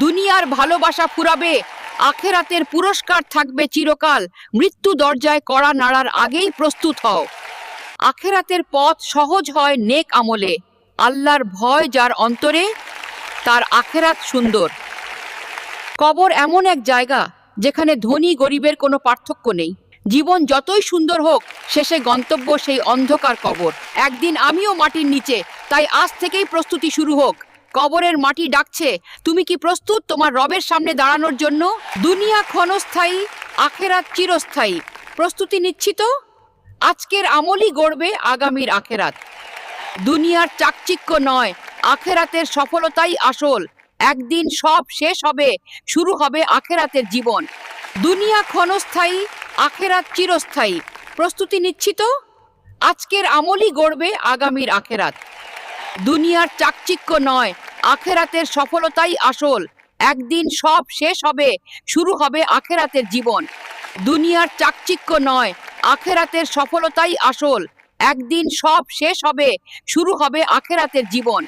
দুনিয়ার ভালোবাসা ফুরাবে, আখেরাতের পুরস্কার থাকবে চিরকাল। মৃত্যু দরজায় কড়া নাড়ার আগেই প্রস্তুত হও। আখেরাতের পথ সহজ হয় নেক আমলে, আল্লাহর ভয় যার অন্তরে তার আখেরাত সুন্দর। কবর এমন এক জায়গা যেখানে ধনী গরিবের কোনো পার্থক্য নেই। জীবন যতই সুন্দর হোক, শেষে গন্তব্য সেই অন্ধকার কবর। একদিন আমিও মাটির নিচে, তাই আজ থেকেই প্রস্তুতি শুরু হোক। কবরের মাটি ডাকছে, তুমি কি প্রস্তুত তোমার রবের সামনে দাঁড়ানোর জন্য? দুনিয়া ক্ষণস্থায়ী, আখেরাত চিরস্থায়ী। প্রস্তুতি নিচ্ছি তো? আজকের আমলই গড়বে আগামীর আখেরাত। দুনিয়ার চাকচিক্য নয়, আখেরাতের সফলতাই আসল। একদিন সব শেষ হবে, শুরু হবে আখেরাতের জীবন। দুনিয়া ক্ষণস্থায়ী, আখেরাত চিরস্থায়ী। প্রস্তুতি নিচ্ছি তো? আজকের আমলই গড়বে আগামীর আখেরাত। দুনিয়ার চাকচিক্য নয়, আখেরাতের সফলতাই আসল। একদিন সব শেষ হবে, শুরু হবে আখেরাতের জীবন। দুনিয়ার চাকচিক্য নয়, আখেরাতের সফলতাই আসল। একদিন সব শেষ হবে, শুরু হবে আখেরাতের জীবন।